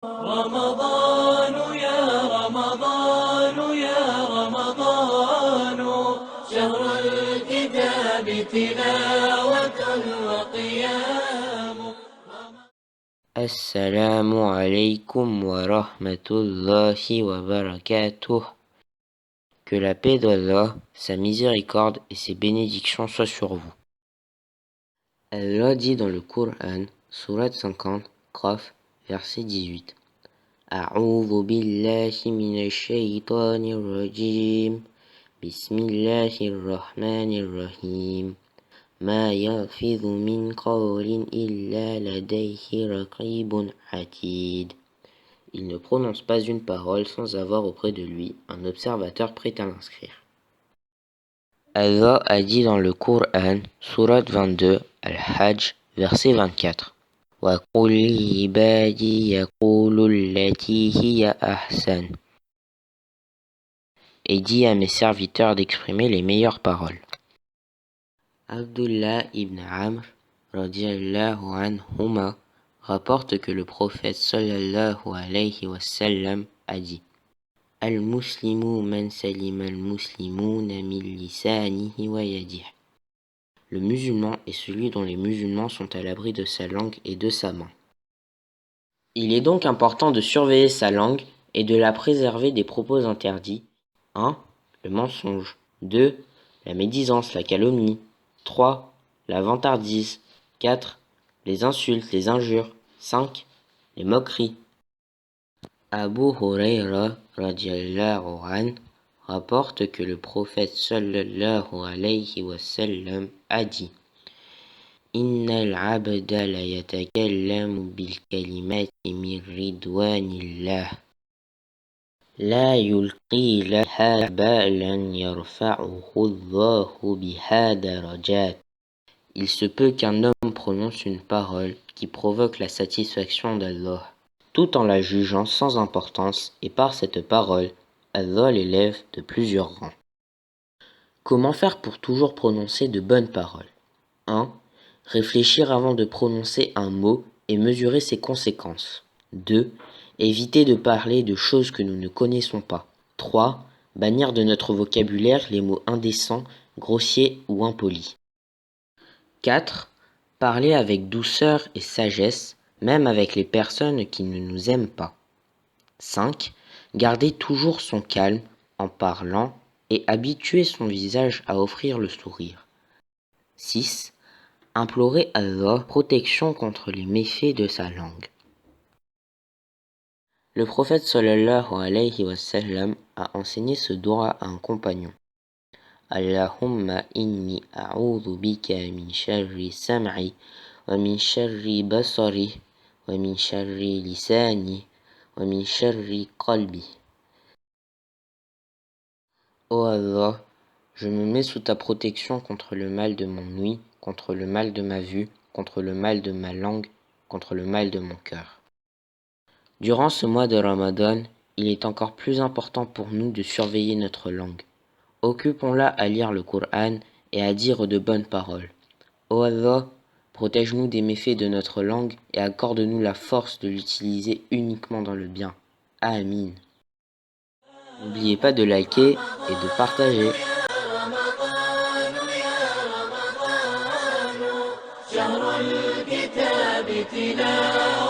رمضان يا رمضان يا رمضان شهر الكتاب تلاوة وقيام. Assalamu alaikum wa rahmatullahi wa barakatuh. Que la paix d'Allah, sa miséricorde et ses bénédictions soient sur vous. Allah dit dans le Coran, Sourate 50, Qaf, verset 18. A'udhu billahi minash shaytanir rajim. Bismillahir rahmanir rahim. ما يلفظ من قول إلا لديه رقيب عتيد. Il ne prononce pas une parole sans avoir auprès de lui un observateur prêt à l'inscrire. Allah a dit dans le Coran, Sourate 22, Al-Hajj, verset 24. وَقُلْ لِعِبَادِي يَقُولُوا الَّتِي هِيَ أَحْسَنُ. Et dit à mes serviteurs d'exprimer les meilleures paroles. Abdullah ibn Amr, radiyallahu anhuma, rapporte que le prophète sallallahu alayhi wa sallam a dit: Al-Muslimu man salima al-muslimuna min lisanihi wa yadihi. Le musulman est celui dont les musulmans sont à l'abri de sa langue et de sa main. Il est donc important de surveiller sa langue et de la préserver des propos interdits. 1. Le mensonge. 2. La médisance, la calomnie. 3. La vantardise. 4. Les insultes, les injures. 5. Les moqueries. Abu Hurayra radiyallahu an rapporte que le prophète sallallahu alayhi wa sallam a dit: Innal abda la yatakallamu bil kalimati min ridwanillah la yulqi laha balan yarfa'uhu Allahu biha darajat. Il se peut qu'un homme prononce une parole qui provoque la satisfaction d'Allah, tout en la jugeant sans importance, et par cette parole, Allah l'élève de plusieurs rangs. Comment faire pour toujours prononcer de bonnes paroles? 1. Réfléchir avant de prononcer un mot et mesurer ses conséquences. 2. Éviter de parler de choses que nous ne connaissons pas. 3. Bannir de notre vocabulaire les mots indécents, grossiers ou impolis. 4. Parler avec douceur et sagesse, même avec les personnes qui ne nous aiment pas. 5. Garder toujours son calme en parlant et habituer son visage à offrir le sourire. 6. Implorer Allah protection contre les méfaits de sa langue. Le prophète sallallahu alayhi wa sallam a enseigné ce doua à un compagnon. Allahumma inni a'udhu bika min sharri sam'i wa min sharri basari wa min sharri lisani wa min sharri qalbi. Ô Allah, je me mets sous ta protection contre le mal de mon ouïe, contre le mal de ma vue, contre le mal de ma langue, contre le mal de mon cœur. Durant ce mois de Ramadan, il est encore plus important pour nous de surveiller notre langue. Occupons-la à lire le Coran et à dire de bonnes paroles. Ô Allah, protège-nous des méfaits de notre langue et accorde-nous la force de l'utiliser uniquement dans le bien. Amin. N'oubliez pas de liker et de partager. شهر الكتاب تلاوة